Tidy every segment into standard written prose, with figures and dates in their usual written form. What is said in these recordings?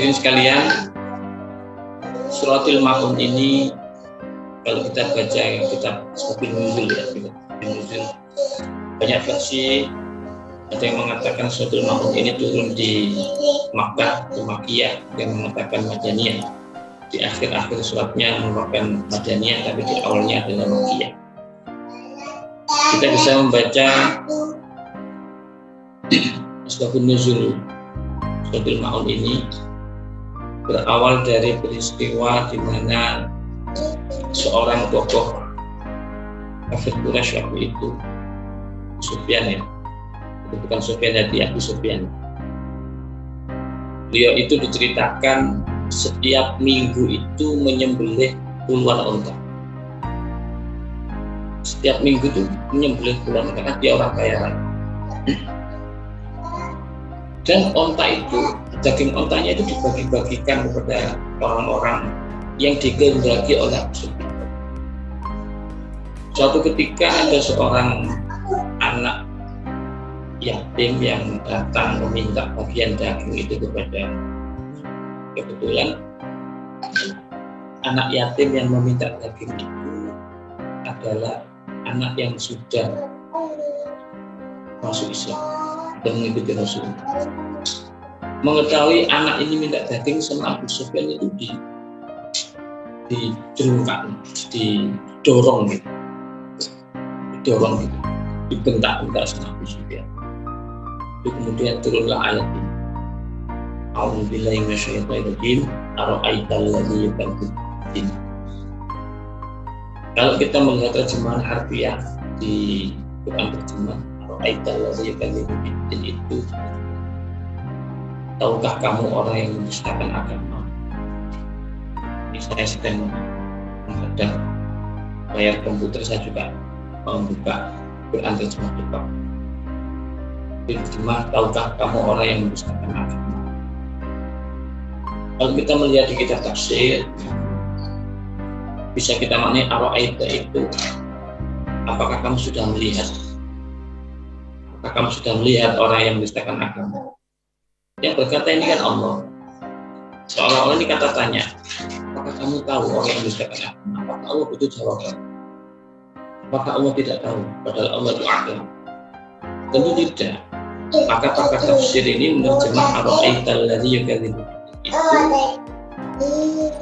Hadirin sekalian, Suratul Maun ini kalau kita baca kitab Asbabun Nuzul ya, banyak versi. Ada yang mengatakan Suratul Maun ini turun di Makkah atau Makkiyah, yang mengatakan Madaniyah. Di akhir-akhir suratnya merupakan Madaniyah, tapi di awalnya adalah Makkiyah. Kita bisa membaca Asbabun Nuzul Suratul Maun ini berawal dari peristiwa di mana seorang tokoh kafir Quraisy waktu itu, Sufyan ya, itu bukan Sufyan dari Abu Sufyan. Beliau itu diceritakan setiap minggu itu menyembelih puluhan unta. Setiap minggu itu menyembelih puluhan unta, karena dia orang kaya raya. Dan unta itu, daging untanya itu dibagi-bagikan kepada orang-orang yang dikehendaki oleh Abu Sufyan. Suatu ketika ada seorang anak yatim yang datang meminta bagian daging itu kebetulan anak yatim yang meminta daging itu adalah anak yang sudah masuk Islam dan mengikuti Rasul. Mengetahui anak ini minta daging sama Abu Sufyan itu dijerungkan, didorong gitu, dibentak-bentak sama Abu Sufyan. Itu kemudian turunlah ayat ini. A'udzubillahi minasyaitonir rajim. Ara'aital ladzi yukadzibu bid-din. Kalau kita melihat terjemahan harfiah di Quran terjemah, Ara'aital ladzi yukadzibu bid-din itu, tahukah kamu orang yang mendustakan agama? Ini saya sedang menghadap layar komputer, saya juga membuka Quran terjemah Jepang. Terjemah, tahukah kamu orang yang mendustakan agama? Kalau kita melihat di kitab tafsir, bisa kita maknai ara'aita itu, apakah kamu sudah melihat? Apakah kamu sudah melihat orang yang mendustakan agama? Yang berkata ini kan Allah. Seolah-olah ini kata tanya, apakah kamu tahu orang yang mendustakan agama? Apakah Allah butuh jawaban? Apakah Allah tidak tahu? Padahal Allah itu alim. Tentu tidak. Maka pakar tafsir ini menerjemah ara'aital ladzi yukadzibu itu,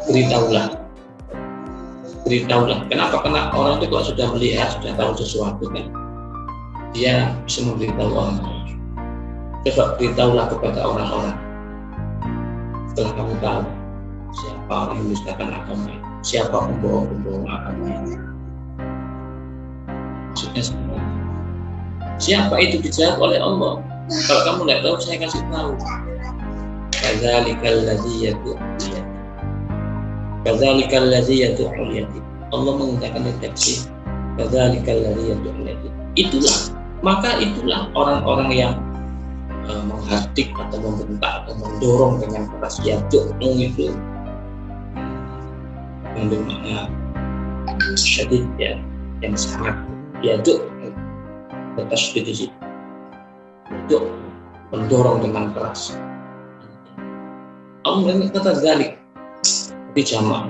beritahulah. Kenapa? Karena orang itu kalau sudah melihat, sudah tahu sesuatu kan, dia bisa memberitahu orang lain. Coba beritahulah kepada orang-orang setelah kamu tahu siapa orang yang mendustakan agama itu, siapa pembawa agama itu. Maksudnya seperti siapa itu dijawab oleh Allah. Kalau kamu tidak tahu, saya kasih tahu. Kadzalikal ladzi yad'ul yatim. Allah menggunakan redaksi kadzalikal ladzi yad'ul yatim. Itulah orang-orang yang menghardik atau membentak atau mendorong dengan keras yad'u itu mengandung makna syadid ya, yang sangat yad'u atas di situ. Untuk mendorong dengan keras. Allah mengatakan kata zalik di jamak.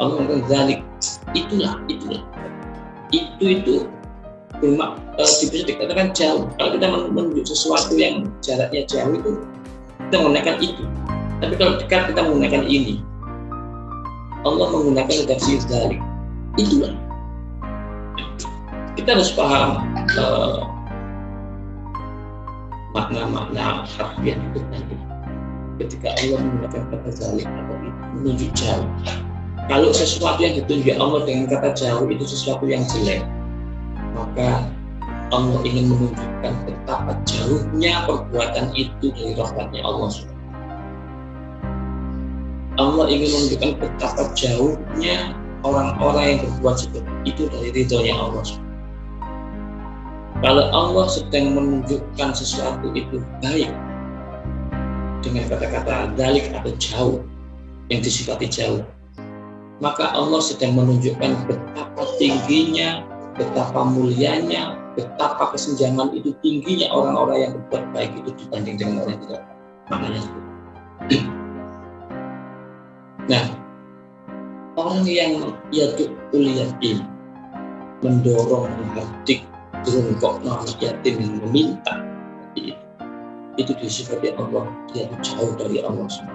Allah mengatakan zalik, itulah. Itu bisa dikatakan jauh. Kalau kita menunjuk sesuatu yang jaraknya jauh itu, kita menggunakan itu. Tapi kalau dekat kita menggunakan ini. Allah menggunakan redaksi zalik. Itulah. Kita harus paham makna-makna harfiah itu tadi. Ketika Allah menggunakan kata zalik atau itu menunjuk jauh. Kalau sesuatu yang ditunjuk Allah dengan kata jauh itu sesuatu yang jelek, maka Allah ingin menunjukkan betapa jauhnya perbuatan itu dari rahmatnya Allah. Allah ingin menunjukkan betapa jauhnya orang-orang yang berbuat seperti itu dari ridhonya Allah. Kalau Allah sedang menunjukkan sesuatu itu baik dengan kata-kata dalik atau jauh yang disifati jauh, maka Allah sedang menunjukkan betapa tingginya, betapa mulianya, betapa kesenjangan itu tingginya orang-orang yang berbuat baik itu dibanding dengan orang yang tidak. Maknanya itu. Nah, orang yang yad'ul yatim, mendorong, menghardik, berungkok anak yatim yang meminta, itu disifati Allah, dia jauh dari Allah SWT.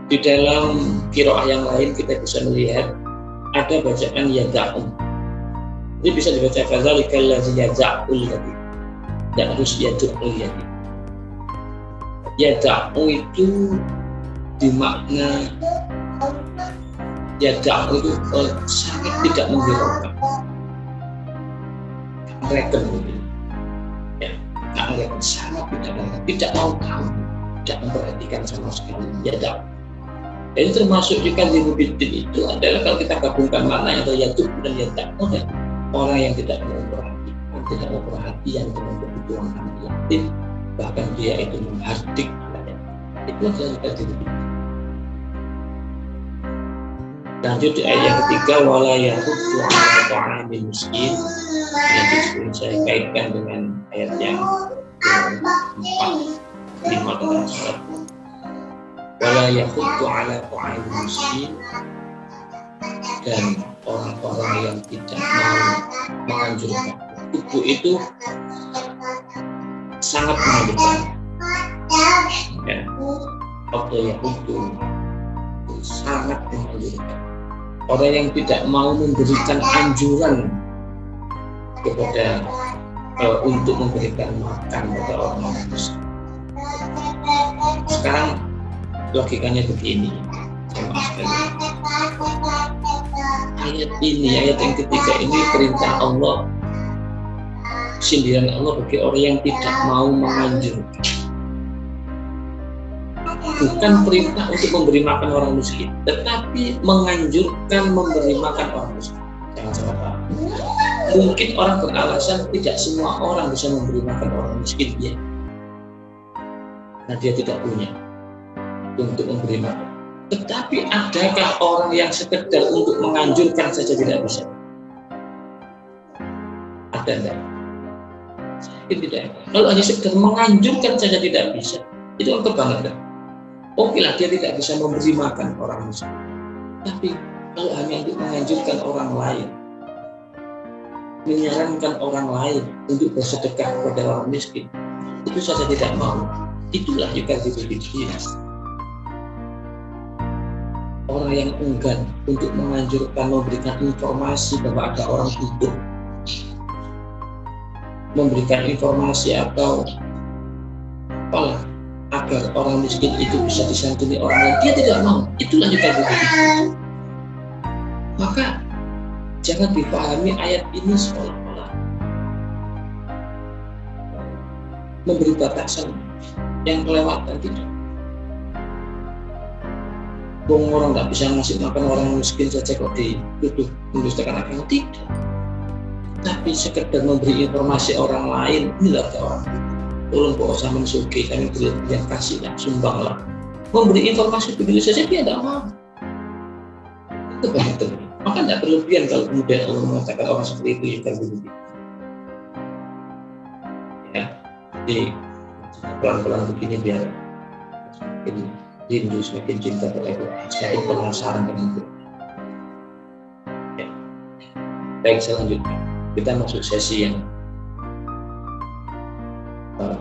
Di dalam qiraah yang lain kita bisa melihat ada bacaan yada'u. Ini bisa dibaca kadzalikal ladzi yad'ul yatim. Tidak harus yad'ul yatim. Yada'u itu dimakna yada'u itu sangat tidak menghiraukan. Mereka mungkin sangat tidak mau tahu, tidak memperhatikan sama sekali. Yada'u. Jadi termasuk juga di mubidin itu adalah kalau kita gabungkan makna atau yad'u dan yada'u, orang yang tidak mau perhatikan, tidak mau perhatian dengan kebutuhan anak yatim, bahkan dia itu menghardik anaknya. Itu adalah yad'u. Lanjut di ayat ketiga, wala yahuddu 'ala ta'amil miskin. Yang disebut saya kaitkan dengan ayat yang 4, 5 tentang salat. Wala yahuddu 'ala ta'amil miskin, dan orang-orang yang tidak mau menganjurkan. Buku itu sangat menganjurkan. Ya, waktu yahuddu sangat menganjurkan. Orang yang tidak mau memberikan anjuran kepada untuk memberikan makan kepada orang-orang miskin. Sekarang logikanya begini, ayat ini, ayat yang ketiga ini perintah Allah, sindiran Allah bagi orang yang tidak mau menganjurkan. Bukan perintah untuk memberi makan orang miskin, tetapi menganjurkan memberi makan orang miskin. Jangan salah paham. Mungkin orang beralasan tidak semua orang bisa memberi makan orang miskin, ya. Nah, dia tidak punya untuk memberi makan. Tetapi adakah orang yang sekedar untuk menganjurkan saja tidak bisa? Ada enggak? Saya tidak. Kalau hanya sekedar menganjurkan saja tidak bisa, itu kan kebangetan. Oke lah, dia tidak bisa memberi makan orang miskin. Tapi kalau hanya untuk menganjurkan orang lain, menyarankan orang lain untuk bersedekah kepada orang miskin, itu saja tidak mau. Itulah juga diberikan. Orang yang enggan untuk menganjurkan, memberikan informasi bahwa ada orang butuh, memberikan informasi atau apalah agar orang miskin itu bisa disantuni orang lain, dia tidak mau. Itulah juga begitu. Maka jangan dipahami ayat ini seolah-olah memberi batasan yang kelewatan, tidak. Bung orang nggak bisa ngasih makan orang miskin saja kok dituduh mendustakan agama, tidak. Tapi sekedar memberi informasi orang lain, inilah orang. Tolong kok usah mensugi, kami berikan kasihlah, sumbanglah. Memberi informasi begitu saja dia tidak mau. Itu betul. Maka tidak berlebihan kalau kemudian Allah mengatakan orang seperti itu yang begitu. Ya, jadi pelan-pelan begini biar semakin rindu, semakin cinta kepada Tuhan, semakin penasaran dengan Tuhan. Ya. Baik, selanjutnya kita masuk sesi yang tentang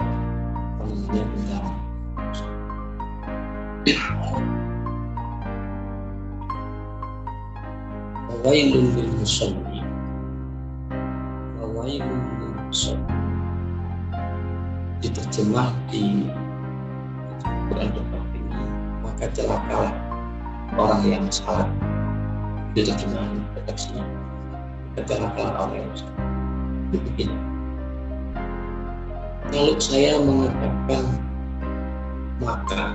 wailul lil musallin. Wailul lil musallin diterjemah di Quran Depan ini, maka celakalah orang yang salah. Diterjemah redaksinya, maka celakalah orang yang salah. Begini, kalau saya mengatakan maka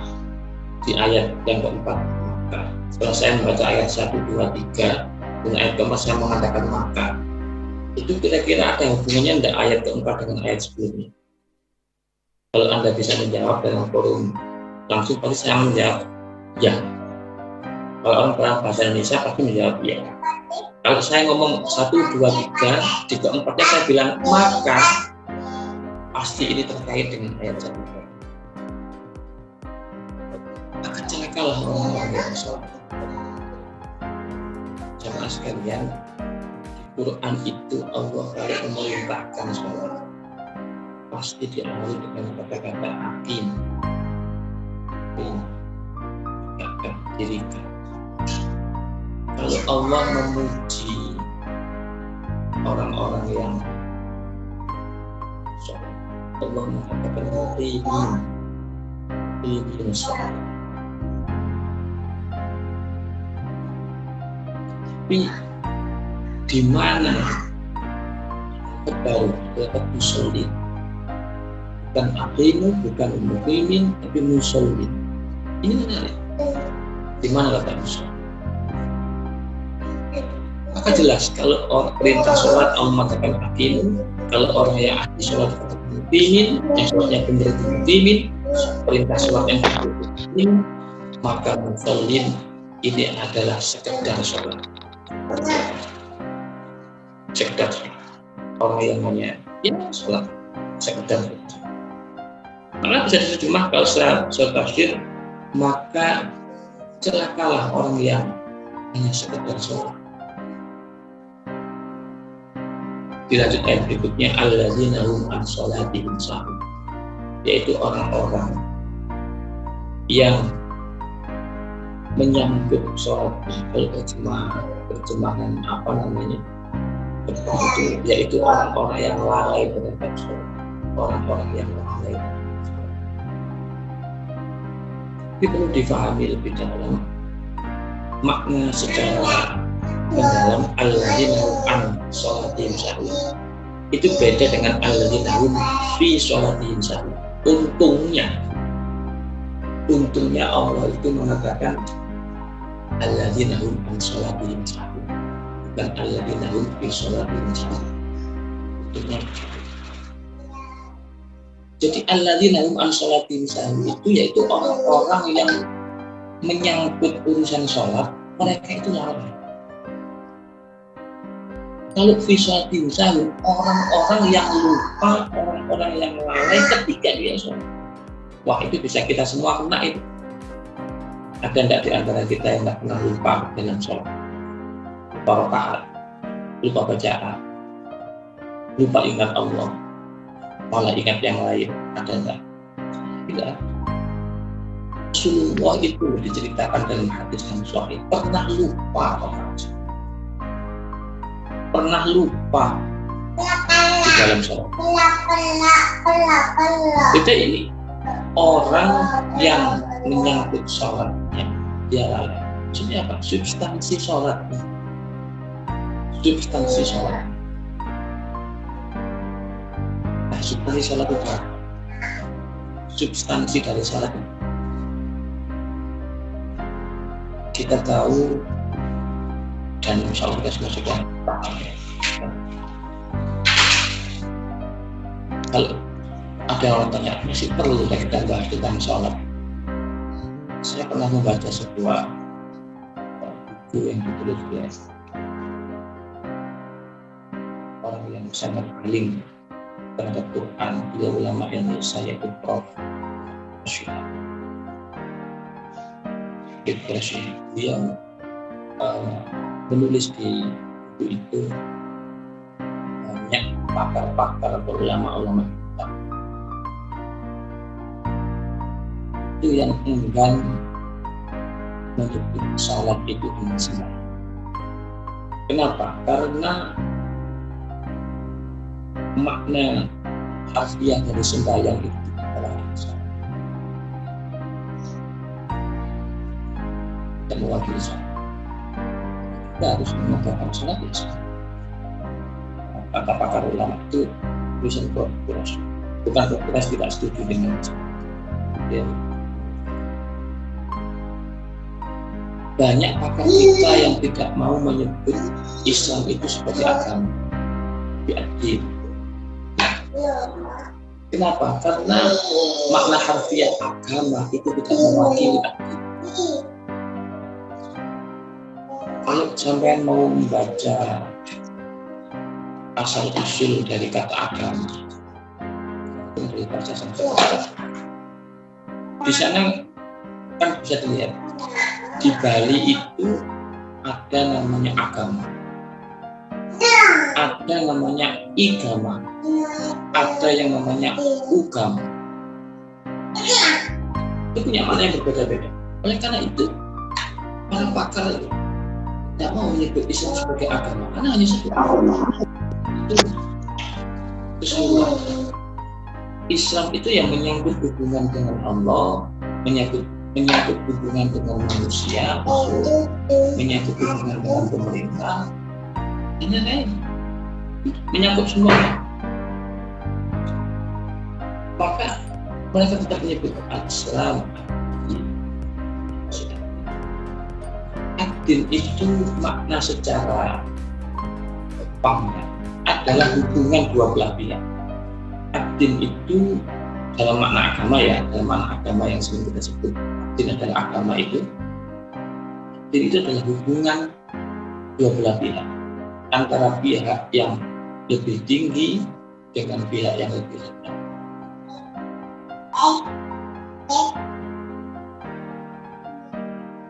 di ayat yang keempat, maka setelah saya membaca ayat 1, 2, 3 dan ayat keempat saya mengatakan maka, itu kira-kira ada hubungannya tidak ayat keempat dengan ayat sebelumnya? Kalau Anda bisa menjawab dalam forum langsung, pasti saya menjawab ya. Kalau orang paham bahasa Indonesia pasti menjawab ya. Kalau saya ngomong 1, 2, 3 di keempatnya saya bilang maka, pasti ini terkait dengan ayat 1. adalah orang-orang yang sholat. Jamaah sekalian, di Quran itu Allah kalau memerintahkan sholat pasti diawali dengan kata-kata aqim, dirikan. Kalau Allah memuji orang-orang yang sholat, Allah mengatakan muqimin sholat. Tapi di mana baru terdapat musallin, bukan aqimu, bukan muqimin, tapi musallin. Ini menarik. Di mana letak musallin? Maka jelas kalau orang perintah sholat Allah mengatakan aqimu, kalau orang yang ahli sholat katakan muqimin, yang sholatnya benar itu muqimin, perintah sholat yang benar itu muqimin, maka musallin ini adalah sekedar sholat. Sekedar orang yang hanya sholat sekedar itu. Maka bisa diterjemah kalau secara tafsir, maka celakalah orang yang hanya sekedar sholat. Dilanjut ayat berikutnya, alladzina hum an sholatihim sahun, yaitu orang-orang yang menyambut sholat. Kalau terjemahan apa namanya itu, yaitu orang-orang yang lalai terhadap sholat, orang-orang yang lalai terhadap sholat. Ini perlu difahami lebih dalam makna secara mendalam. Alladzina hum an sholatihim sahun itu beda dengan alladzina hum fi sholatihim sahun. Untungnya Allah itu mengatakan alladzina hum an sholatihim sahun, bukan alladzina hum fi sholatihim sahun. Untungnya. Jadi alladzina hum an sholatihim sahun itu yaitu orang-orang yang menyangkut urusan sholat, mereka itu lalai. Kalau fi sholatihim sahun, orang-orang yang lupa, orang-orang yang lalai ketika dia sholat. Wah, itu bisa kita semua kena itu. Ada tidak di antara kita yang tidak pernah lupa dalam sholat? Lupa rakaat, lupa bacaan, lupa ingat Allah, malah ingat yang lain. Ada tidak? Tidak. Rasulullah itu diceritakan dalam hadis yang sahih pernah lupa orang, pernah lupa di dalam sholat. Kita ini orang yang menyangkut sholatnya dia lalai. Maksudnya apa? Substansi sholatnya. Substansi sholat. Nah, substansi sholat itu apa? Substansi dari sholat itu kita tahu, dan insya Allah kita sudah paham. Kalau ada orang tanya, masih perlu kita bahas tentang sholat? Saya pernah membaca sebuah buku yang ditulis oleh orang yang sangat alim terhadap Quran, dia ulama Indonesia, yaitu Prof. Dia menulis di buku itu banyak pakar-pakar atau ulama-ulama itu yang enggan menyebut sholat itu dengan sembahyang. Kenapa? Karena makna harfiah dari sembahyang itu adalah sholat. Kita mewakili sholat. Kita harus mengatakan sholat itu sholat. Kata pakar ulama itu tulisan Qur'an. Bukan Qur'an tidak setuju dengan sholat. Banyak pakar kita yang tidak mau menyebut Islam itu sebagai agama, biadil. Kenapa? Karena makna harfiah agama itu tidak mewakili adil. Kalau sampai mau membaca asal usul dari kata agama, dari bahasa Sanskerta, di sana kan bisa dilihat di Bali itu ada namanya agama, ada namanya igama, ada yang namanya ugama. Itu punya makna yang berbeda-beda. Oleh karena itu para pakar tidak mau menyebut Islam sebagai agama, karena hanya satu agama. Itu keseluruhan. Islam itu yang menyangkut hubungan dengan Allah, menyangkut hubungan dengan manusia, menyangkut hubungan dengan pemerintah, dan lain-lain. Menyangkut semuanya. Maka mereka tetap menyebut Islam. Ad-din itu makna secara pangkat adalah hubungan dua belah pihak. Ad-din itu dalam makna agama ya, dalam makna agama yang sering kita sebut ad-din adalah agama itu. Ad-din itu adalah hubungan dua belah pihak antara pihak yang lebih tinggi dengan pihak yang lebih rendah.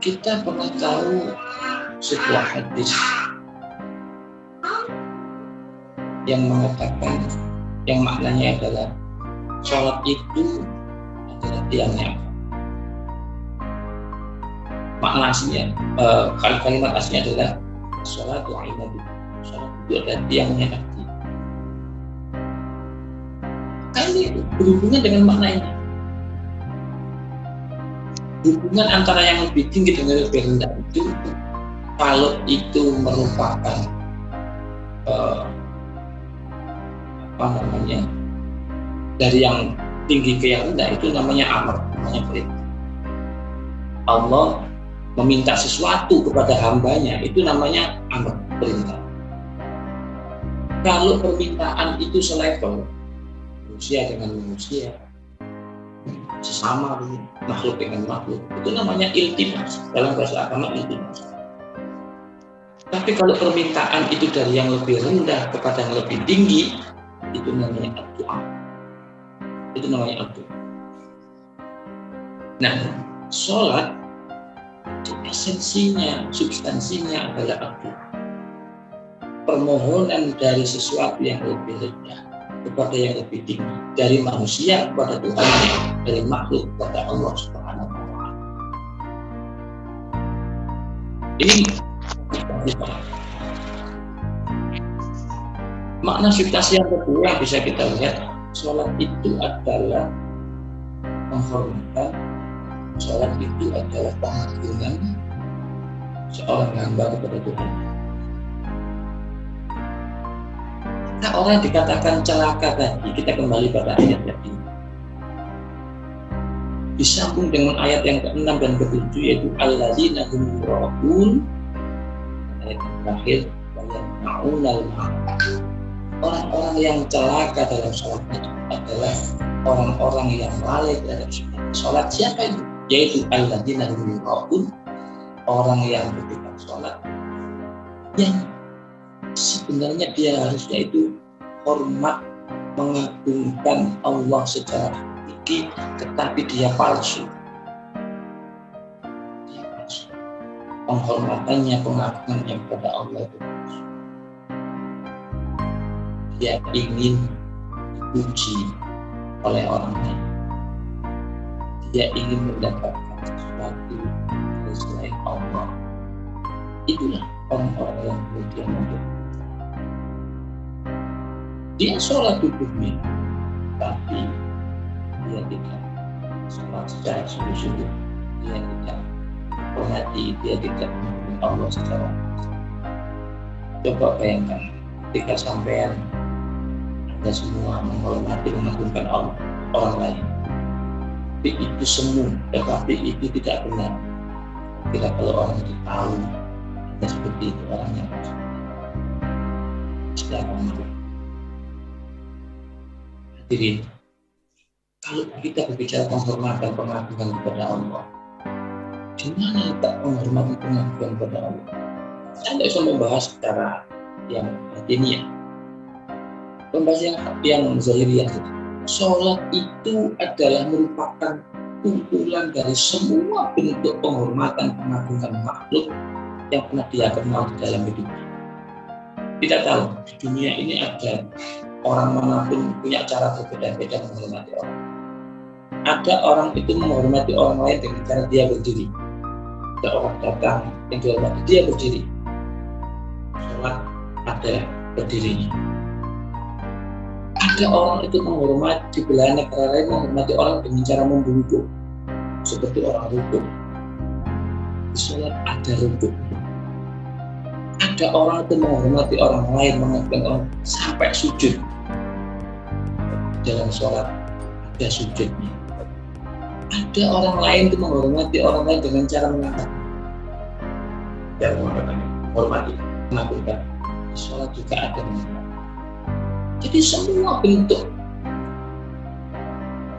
Kita pernah tahu sebuah hadis yang mengatakan, yang maknanya adalah sholat itu adalah tiangnya. Makna aslinya, kalimat aslinya adalah sholat itu ibadah. Sholat itu adalah tiangnya hati. Ini berhubungan dengan makna ini. Hubungan antara yang lebih tinggi dengan lebih rendah itu, kalau itu merupakan dari yang tinggi ke yang rendah, itu namanya amr, namanya perintah. Allah meminta sesuatu kepada hambanya, itu namanya amr, perintah. Kalau permintaan itu selevel manusia dengan manusia, sesama makhluk dengan makhluk, itu namanya iltimas. Dalam bahasa agama iltimas. Tapi kalau permintaan itu dari yang lebih rendah kepada yang lebih tinggi, itu namanya ad-du'a. Itu namanya ad-du'a. Nah, sholat esensinya, substansinya adalah ad-du'a. Permohonan dari sesuatu yang lebih rendah kepada yang lebih tinggi, dari manusia kepada Tuhan, dari makhluk kepada Allah Subhanahu wa Ta'ala. Ini makna substansi yang kedua bisa kita lihat, sholat itu adalah penghormatan, sholat itu adalah pengagungan seorang hamba kepada Tuhan. Nah, orang dikatakan celaka tadi, kita kembali pada ayat tadi. Disambung dengan ayat yang ke-6 dan ke-7, yaitu alladzina hum yura'un, ayat yang terakhir, wayamna'unal ma'ruf. Orang-orang yang celaka dalam sholatnya adalah orang-orang yang lalai terhadap sholat. Siapa itu? Yaitu alladzina hum yura'un, orang yang ketika sholat yang sebenarnya dia harusnya itu hormat, mengagungkan Allah secara hakiki, tetapi dia palsu. Penghormatannya, pengagungannya kepada Allah itu palsu. Dia ingin dipuji oleh orang lain. Dia ingin mendapatkan sesuatu dari selain Allah. Itulah orang-orang yang kemudian menjadi. Dia sholat tubuhnya, tapi dia tidak sholat secara sungguh-sungguh. Dia tidak perhati, dia tidak mengenal Allah secara. Coba bayangkan, ketika sampean Anda semua menghormati, mengagungkan Allah, orang lain, tapi itu semu, tetapi itu tidak benar. Kira kalau orang itu tahu Anda seperti itu, orangnya tidak akan malu. Hadirin, kalau kita berbicara penghormatan, pengagungan kepada Allah, di mana letak penghormatan, pengagungan kepada Allah? Saya tidak bisa membahas secara yang batiniah, membahas yang zahiriah. Sholat itu adalah merupakan kumpulan dari semua bentuk penghormatan pengagungan makhluk yang pernah dia kenal di dalam hidupnya. Kita tahu di dunia ini ada orang manapun punya cara berbeda-beda menghormati orang. Ada orang itu menghormati orang lain dengan cara dia berdiri. Ada orang datang yang dihormati, dia berdiri. Sholat ada berdirinya. Ada orang itu menghormati di belahan negara lain menghormati orang dengan cara membungkuk seperti orang rukuk. Di sholat ada rukuk. Ada orang itu menghormati orang lain mengagungkan orang sampai sujud. Dalam sholat ada sujudnya. Ada orang lain itu menghormati orang lain dengan cara mengangkat. Dan menghormati, mengagungkan. Di sholat juga ada menghormati. Jadi semua bentuk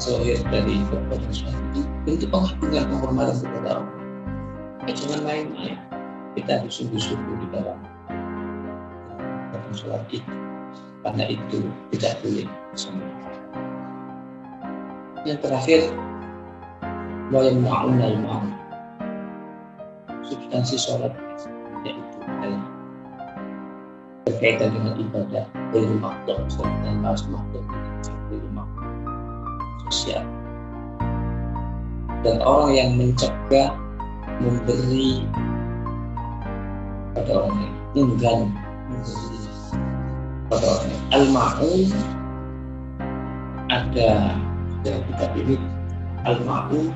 zahir dari perbuatan sholat itu bentuk pengagungan penghormatan kepada Allah. Jangan main-main. Kita harus sungguh-sungguh di dalam sholat itu, karena itu tidak boleh semua. Yang terakhir, wayamna'un al-ma'un. Substansi sholat yaitu adalah berkaitan dengan ibadah dari makhluk dan harus makhluk dari makhluk sosial. Dan orang yang mencegah, memberi pada orang lain, enggan memberi pada orang lain. Al-ma'un ada dalam kitab ini. Al-ma'un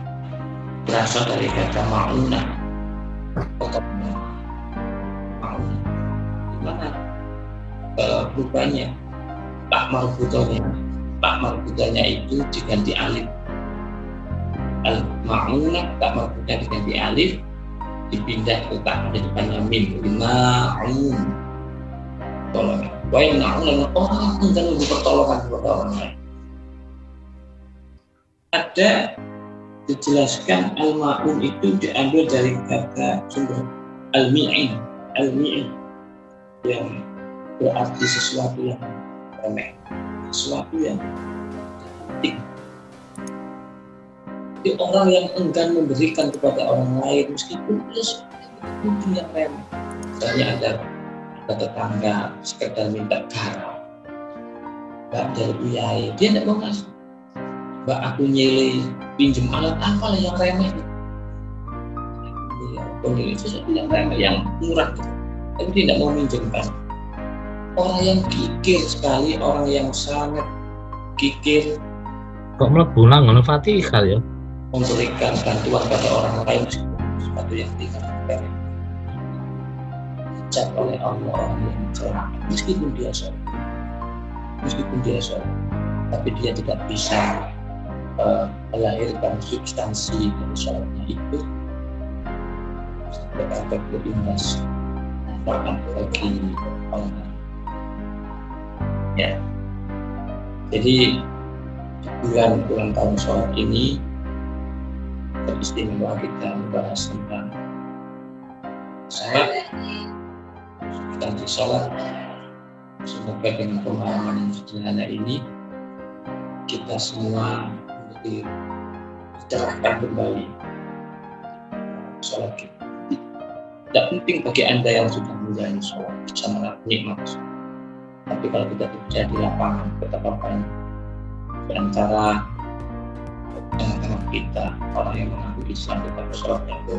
berasal dari kata ma'unah. Ma'unah dimana rupanya tak marbutanya itu diganti alif. Al-ma'unah tak marbutnya diganti alif, dipindah ke tak ada depannya mim. Ma'un tolong. Wayamna'un orang yang enggan memberi pertolongan kepada orang lain. Ada dijelaskan al-ma'un itu diambil dari kata sumber al-mi'in yang berarti sesuatu yang remeh, sesuatu yang penting. Jadi orang yang enggan memberikan kepada orang lain meskipun itu sesuatu yang remeh. Misalnya ada tetangga sekedar minta garam, Mbak dari uyai, dia tidak mau ngasih. Mbak aku nyele pinjem alat apa yang remeh, sesuatu yang remeh, yang murah gitu, tapi tidak mau minjemkan. Orang yang kikir sekali, orang yang sangat kikir, kok mlebu nang ngono Fatihah ya, memberikan bantuan pada orang lain sesuatu yang tidak remeh, dicap oleh Allah orang yang celaka. Meskipun dia sholat, tapi dia tidak bisa melahirkan substansi dari sholatnya itu sampai efek berimbas bahkan bagi orang lain. Ya, jadi bulan tahun sholat ini teristimewa kita membahas tentang sholat, substansi sholat. Semoga dengan pemahaman yang sederhana ini kita semua menjadi dicerahkan kembali sholat kita. Tidak penting bagi Anda yang sudah menjalani sholat bisa menikmati sholat. Tapi kalau kita bekerja di lapangan, betapa banyak di antara teman-teman kita orang yang mengaku Islam tetapi sholatnya itu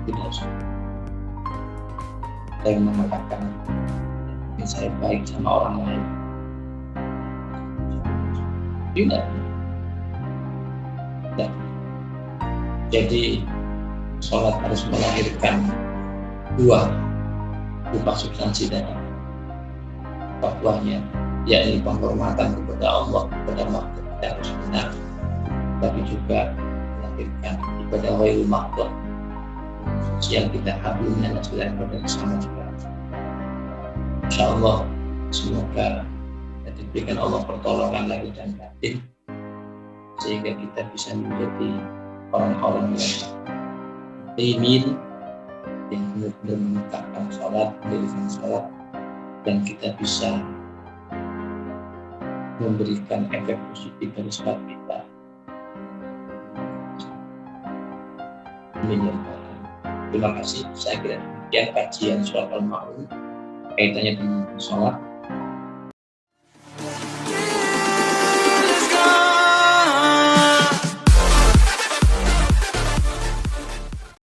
tidak sholat. Ada yang mengatakan saya baik sama orang lain. Tidak. Jadi sholat harus melahirkan dua substansi dari buahnya, yakni penghormatan kepada Allah, kepada makhluk kita harus benar, tapi juga melahirkan ibadah ghairil makhluk yang kita hablumnya dan pada sama juga. Insyaallah semoga kita diberikan Allah pertolongan lahir dan batin sehingga kita bisa menjadi orang-orang yang imin, yang benar-benar menegakkan sholat, mendirikan sholat, dan kita bisa memberikan efek positif dari sholat kita Amin ya Rabbal Alamin. Terima kasih. Saya kira demikian kajian surat Al-Ma'un kaitannya dengan sholat.